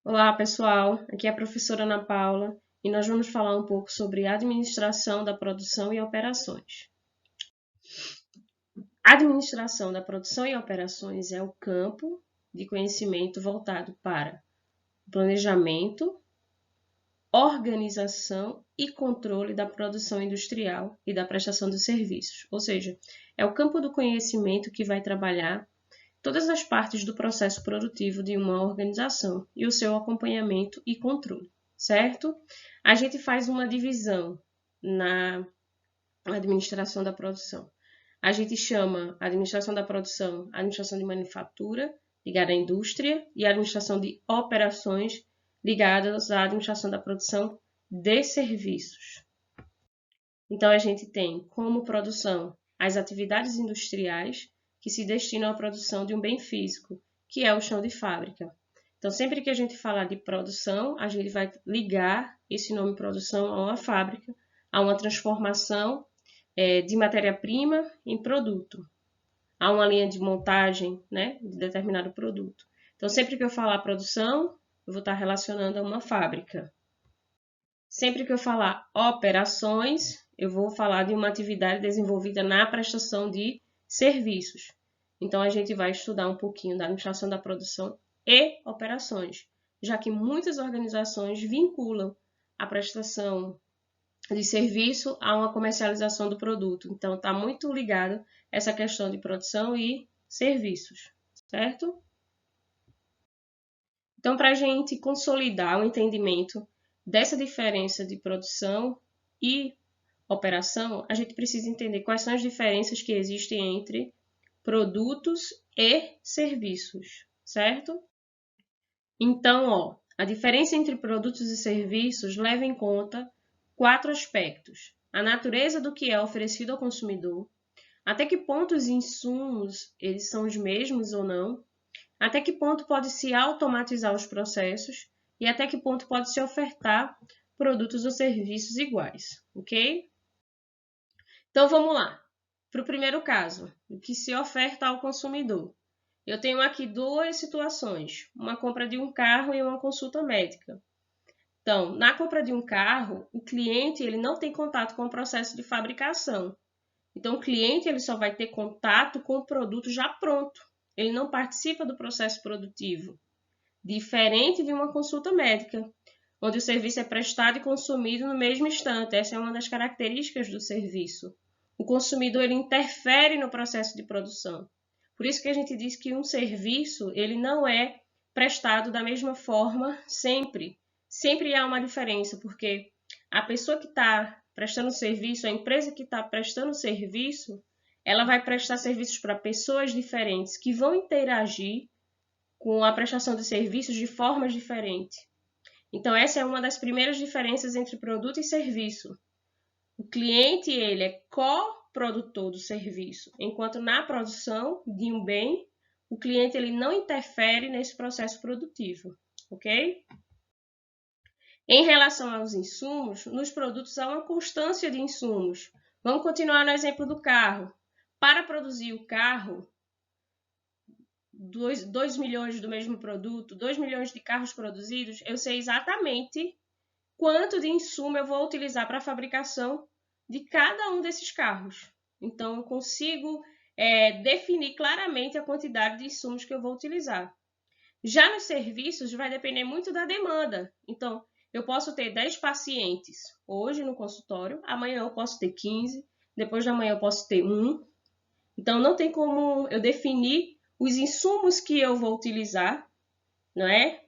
Olá, pessoal. Aqui é a professora Ana Paula e nós vamos falar um pouco sobre administração da produção e operações. A administração da produção e operações é o campo de conhecimento voltado para planejamento, organização e controle da produção industrial e da prestação de serviços. Ou seja, é o campo do conhecimento que vai trabalhar todas as partes do processo produtivo de uma organização e o seu acompanhamento e controle, certo? A gente faz uma divisão na administração da produção. A gente chama a administração da produção, a administração de manufatura, ligada à indústria, e a administração de operações, ligadas à administração da produção de serviços. Então, a gente tem como produção as atividades industriais, que se destinam à produção de um bem físico, que é o chão de fábrica. Então, sempre que a gente falar de produção, a gente vai ligar esse nome produção a uma fábrica, a uma transformação de matéria-prima em produto, a uma linha de montagem, né, de determinado produto. Então, sempre que eu falar produção, eu vou estar relacionando a uma fábrica. Sempre que eu falar operações, eu vou falar de uma atividade desenvolvida na prestação de serviços. Então, a gente vai estudar um pouquinho da administração da produção e operações, já que muitas organizações vinculam a prestação de serviço a uma comercialização do produto. Então, está muito ligado essa questão de produção e serviços, certo? Então, para a gente consolidar o entendimento dessa diferença de produção e operação, a gente precisa entender quais são as diferenças que existem entre produtos e serviços, certo? Então, a diferença entre produtos e serviços leva em conta 4 aspectos: a natureza do que é oferecido ao consumidor, até que ponto os insumos eles são os mesmos ou não, até que ponto pode-se automatizar os processos e até que ponto pode-se ofertar produtos ou serviços iguais, ok? Então, vamos lá. Para o primeiro caso, o que se oferta ao consumidor. Eu tenho aqui duas situações, uma compra de um carro e uma consulta médica. Então, na compra de um carro, o cliente ele não tem contato com o processo de fabricação. Então, o cliente ele só vai ter contato com o produto já pronto. Ele não participa do processo produtivo. Diferente de uma consulta médica, onde o serviço é prestado e consumido no mesmo instante. Essa é uma das características do serviço. O consumidor ele interfere no processo de produção. Por isso que a gente diz que um serviço ele não é prestado da mesma forma sempre. Sempre há uma diferença, porque a pessoa que está prestando serviço, a empresa que está prestando serviço, ela vai prestar serviços para pessoas diferentes que vão interagir com a prestação de serviços de formas diferentes. Então, essa é uma das primeiras diferenças entre produto e serviço. O cliente ele é coprodutor do serviço, enquanto na produção de um bem, o cliente ele não interfere nesse processo produtivo, ok? Em relação aos insumos, nos produtos há uma constância de insumos. Vamos continuar no exemplo do carro. Para produzir o carro, 2 milhões do mesmo produto, 2 milhões de carros produzidos, eu sei exatamente quanto de insumo eu vou utilizar para a fabricação de cada um desses carros. Então, eu consigo definir claramente a quantidade de insumos que eu vou utilizar. Já nos serviços, vai depender muito da demanda. Então, eu posso ter 10 pacientes hoje no consultório, amanhã eu posso ter 15, depois de amanhã eu posso ter 1. Então, não tem como eu definir os insumos que eu vou utilizar, não é?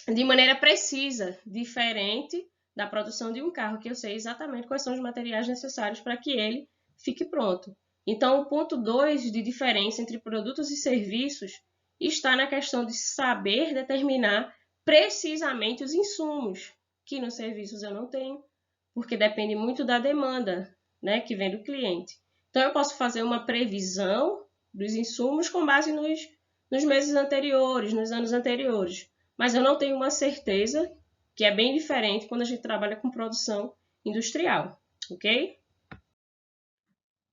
De maneira precisa, diferente da produção de um carro, que eu sei exatamente quais são os materiais necessários para que ele fique pronto. Então, o ponto 2 de diferença entre produtos e serviços está na questão de saber determinar precisamente os insumos, que nos serviços eu não tenho, porque depende muito da demanda, né, que vem do cliente. Então, eu posso fazer uma previsão dos insumos com base nos meses anteriores, nos anos anteriores, mas eu não tenho uma certeza, que é bem diferente quando a gente trabalha com produção industrial, ok?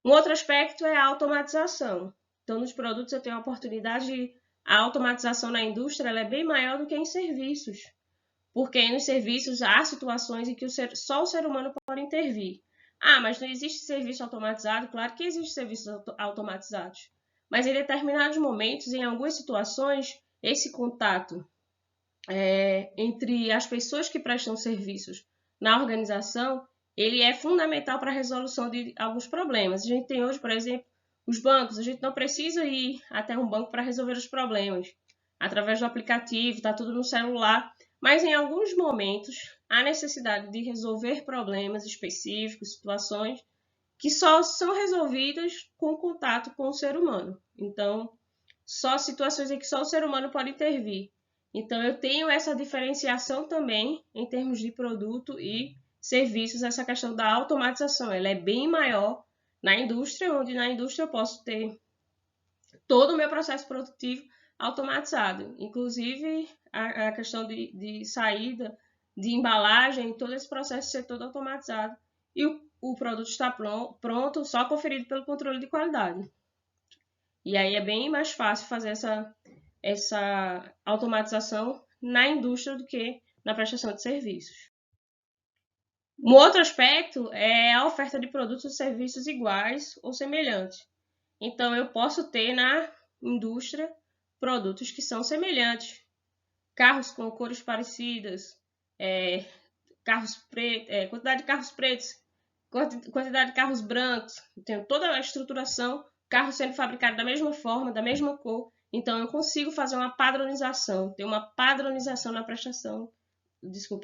Um outro aspecto é a automatização. Então, nos produtos eu tenho a oportunidade de a automatização na indústria ela é bem maior do que em serviços, porque nos serviços há situações em que só o ser humano pode intervir. Ah, mas não existe serviço automatizado? Claro que existe serviços automatizados, mas em determinados momentos, em algumas situações, esse contato entre as pessoas que prestam serviços na organização, ele é fundamental para a resolução de alguns problemas. A gente tem hoje, por exemplo, os bancos. A gente não precisa ir até um banco para resolver os problemas. Através do aplicativo, está tudo no celular. Mas em alguns momentos, há necessidade de resolver problemas específicos, situações que só são resolvidas com contato com o ser humano. Então, só situações em que só o ser humano pode intervir. Então, eu tenho essa diferenciação também em termos de produto e serviços, essa questão da automatização. Ela é bem maior na indústria, onde na indústria eu posso ter todo o meu processo produtivo automatizado, inclusive a questão de saída, de embalagem, todo esse processo ser todo automatizado e o produto está pronto, só conferido pelo controle de qualidade. E aí é bem mais fácil fazer essa automatização na indústria do que na prestação de serviços. Um outro aspecto é a oferta de produtos e serviços iguais ou semelhantes. Então, eu posso ter na indústria produtos que são semelhantes. Carros com cores parecidas, quantidade de carros pretos, quantidade de carros brancos. Tenho toda a estruturação, carro sendo fabricado da mesma forma, da mesma cor. Então, eu consigo fazer uma padronização, ter uma padronização na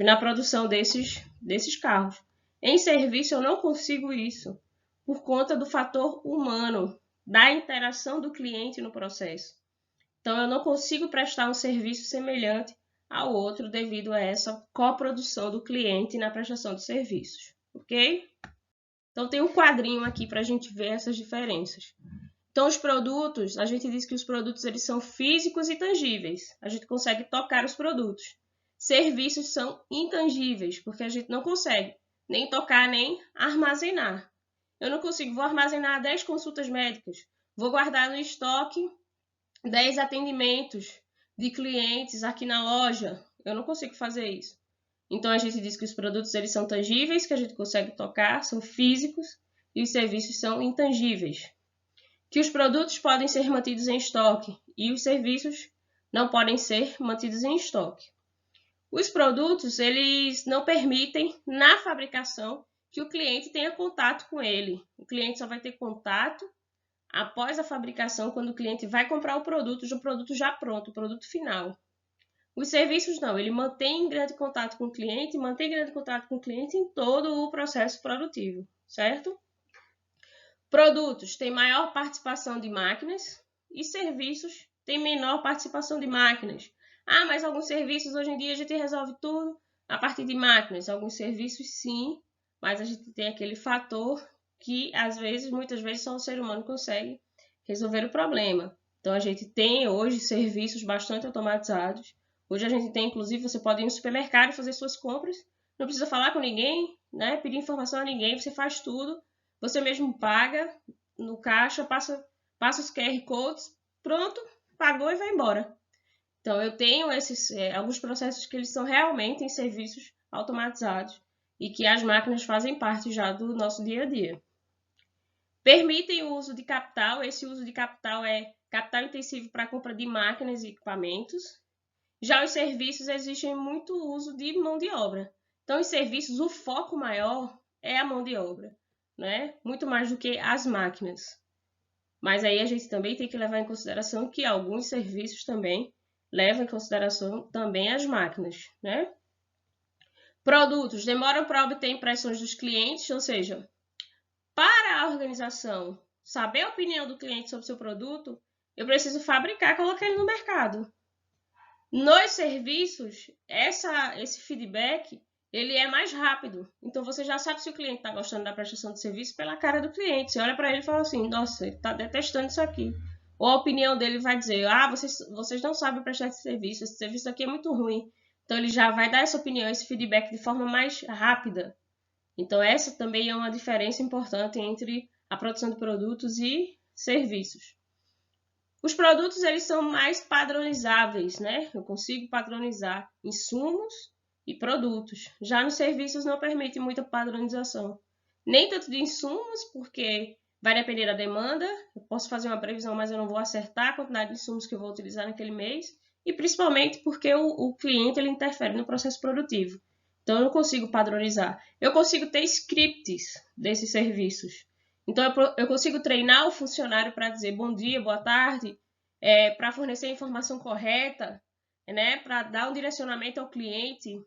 na produção desses carros. Em serviço, eu não consigo isso, por conta do fator humano, da interação do cliente no processo. Então, eu não consigo prestar um serviço semelhante ao outro devido a essa coprodução do cliente na prestação de serviços, ok? Então, tem um quadrinho aqui para a gente ver essas diferenças. Então, os produtos, a gente diz que os produtos eles são físicos e tangíveis. A gente consegue tocar os produtos. Serviços são intangíveis, porque a gente não consegue nem tocar, nem armazenar. Eu não consigo, vou armazenar 10 consultas médicas, vou guardar no estoque 10 atendimentos de clientes aqui na loja. Eu não consigo fazer isso. Então, a gente diz que os produtos eles são tangíveis, que a gente consegue tocar, são físicos, e os serviços são intangíveis. Que os produtos podem ser mantidos em estoque e os serviços não podem ser mantidos em estoque. Os produtos, eles não permitem, na fabricação, que o cliente tenha contato com ele. O cliente só vai ter contato após a fabricação, quando o cliente vai comprar o produto já pronto, o produto final. Os serviços não, ele mantém grande contato com o cliente, em todo o processo produtivo, certo? Produtos têm maior participação de máquinas e serviços têm menor participação de máquinas. Ah, mas alguns serviços hoje em dia a gente resolve tudo a partir de máquinas. Alguns serviços sim, mas a gente tem aquele fator que muitas vezes só o ser humano consegue resolver o problema. Então a gente tem hoje serviços bastante automatizados. Hoje a gente tem, inclusive, você pode ir no supermercado e fazer suas compras, não precisa falar com ninguém, né? Pedir informação a ninguém, você faz tudo, você mesmo paga no caixa, passa os QR Codes, pronto, pagou e vai embora. Então, eu tenho alguns processos que eles são realmente em serviços automatizados e que as máquinas fazem parte já do nosso dia a dia. Permitem o uso de capital. Esse uso de capital é capital intensivo para a compra de máquinas e equipamentos. Já os serviços exigem muito uso de mão de obra. Então, em serviços, o foco maior é a mão de obra, né? Muito mais do que as máquinas. Mas aí a gente também tem que levar em consideração que alguns serviços também levam em consideração também as máquinas, né? Produtos demoram para obter impressões dos clientes, ou seja, para a organização saber a opinião do cliente sobre o seu produto, eu preciso fabricar e colocar ele no mercado. Nos serviços, esse feedback ele é mais rápido. Então, você já sabe se o cliente está gostando da prestação de serviço pela cara do cliente. Você olha para ele e fala assim, nossa, ele está detestando isso aqui. Ou a opinião dele vai dizer, vocês não sabem prestar esse serviço aqui é muito ruim. Então, ele já vai dar essa opinião, esse feedback de forma mais rápida. Então, essa também é uma diferença importante entre a produção de produtos e serviços. Os produtos eles são mais padronizáveis, né? Eu consigo padronizar insumos e produtos. Já nos serviços não permite muita padronização. Nem tanto de insumos, porque vai depender da demanda. Eu posso fazer uma previsão, mas eu não vou acertar a quantidade de insumos que eu vou utilizar naquele mês. E principalmente porque o cliente ele interfere no processo produtivo. Então eu não consigo padronizar. Eu consigo ter scripts desses serviços. Então eu consigo treinar o funcionário para dizer bom dia, boa tarde, para fornecer a informação correta, né, para dar um direcionamento ao cliente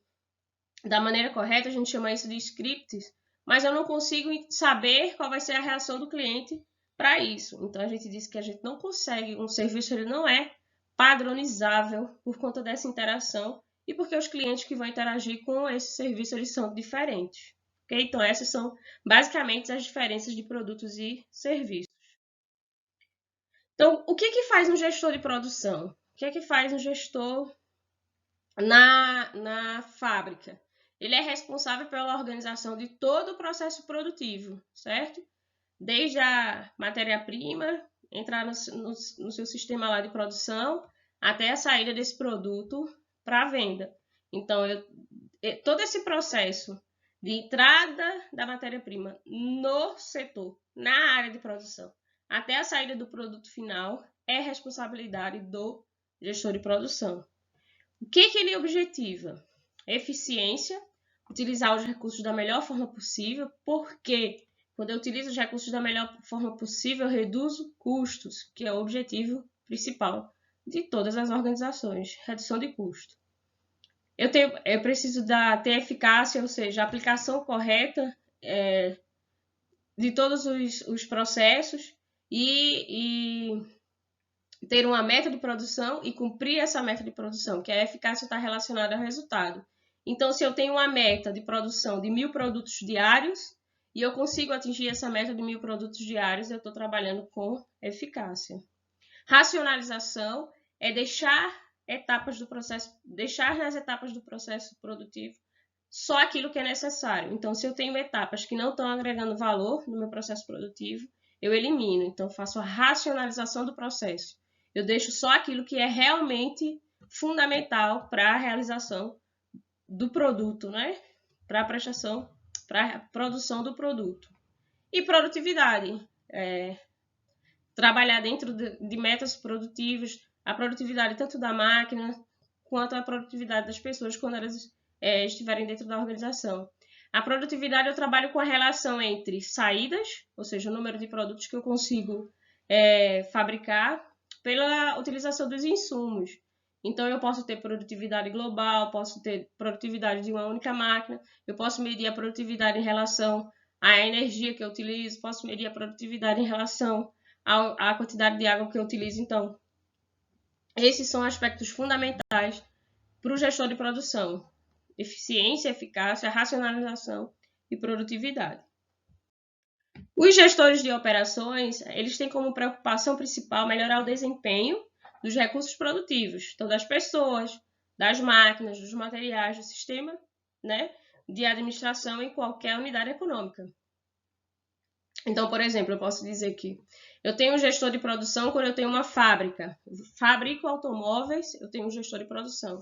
da maneira correta, a gente chama isso de scripts, mas eu não consigo saber qual vai ser a reação do cliente para isso. Então a gente diz que a gente não consegue, um serviço ele não é padronizável por conta dessa interação e porque os clientes que vão interagir com esse serviço eles são diferentes. Okay? Então essas são basicamente as diferenças de produtos e serviços. Então, o que faz um gestor de produção? O que faz um gestor na fábrica? Ele é responsável pela organização de todo o processo produtivo, certo? Desde a matéria-prima, entrar no seu sistema lá de produção, até a saída desse produto para a venda. Então, todo esse processo de entrada da matéria-prima no setor, na área de produção, até a saída do produto final, é responsabilidade do gestor de produção. O que ele objetiva? Eficiência, utilizar os recursos da melhor forma possível, porque quando eu utilizo os recursos da melhor forma possível, eu reduzo custos, que é o objetivo principal de todas as organizações, redução de custo. Eu preciso ter eficácia, ou seja, a aplicação correta de todos os processos e ter uma meta de produção e cumprir essa meta de produção, que a eficácia está relacionada ao resultado. Então, se eu tenho uma meta de produção de 1.000 produtos diários e eu consigo atingir essa meta de 1.000 produtos diários, eu estou trabalhando com eficácia. Racionalização é deixar nas etapas do processo produtivo só aquilo que é necessário. Então, se eu tenho etapas que não estão agregando valor no meu processo produtivo, eu elimino. Então, faço a racionalização do processo. Eu deixo só aquilo que é realmente fundamental para a realização do produto, né? Para a prestação, para a produção do produto. E produtividade. Trabalhar dentro de metas produtivas, a produtividade tanto da máquina quanto a produtividade das pessoas quando elas estiverem dentro da organização. A produtividade eu trabalho com a relação entre saídas, ou seja, o número de produtos que eu consigo fabricar, pela utilização dos insumos. Então, eu posso ter produtividade global, posso ter produtividade de uma única máquina, eu posso medir a produtividade em relação à energia que eu utilizo, posso medir a produtividade em relação à quantidade de água que eu utilizo. Então, esses são aspectos fundamentais para o gestor de produção: eficiência, eficácia, racionalização e produtividade. Os gestores de operações, eles têm como preocupação principal melhorar o desempenho dos recursos produtivos, então das pessoas, das máquinas, dos materiais, do sistema, né, de administração em qualquer unidade econômica. Então, por exemplo, eu posso dizer que eu tenho um gestor de produção quando eu tenho uma fábrica. Eu fabrico automóveis, eu tenho um gestor de produção.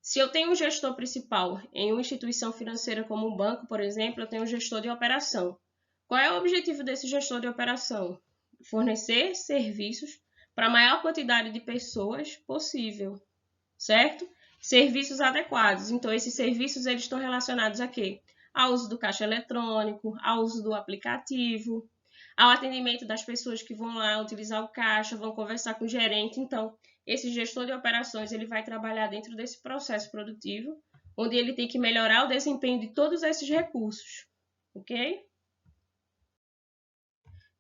Se eu tenho um gestor principal em uma instituição financeira como um banco, por exemplo, eu tenho um gestor de operação. Qual é o objetivo desse gestor de operação? Fornecer serviços para a maior quantidade de pessoas possível, certo? Serviços adequados. Então, esses serviços eles estão relacionados a quê? Ao uso do caixa eletrônico, ao uso do aplicativo, ao atendimento das pessoas que vão lá utilizar o caixa, vão conversar com o gerente. Então, esse gestor de operações ele vai trabalhar dentro desse processo produtivo, onde ele tem que melhorar o desempenho de todos esses recursos, ok?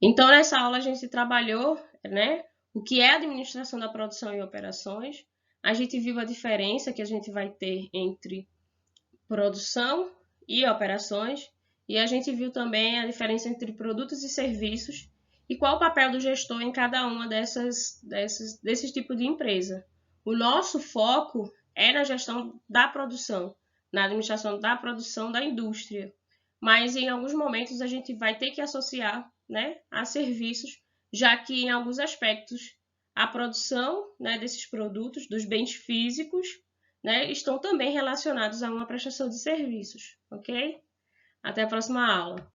Então, nessa aula a gente trabalhou, né, o que é a administração da produção e operações. A gente viu a diferença que a gente vai ter entre produção e operações, e a gente viu também a diferença entre produtos e serviços e qual o papel do gestor em cada uma desses tipos de empresa. O nosso foco é na gestão da produção, na administração da produção da indústria, mas em alguns momentos a gente vai ter que associar, né, a serviços, já que em alguns aspectos a produção, né, desses produtos, dos bens físicos, né, estão também relacionados a uma prestação de serviços, ok? Até a próxima aula.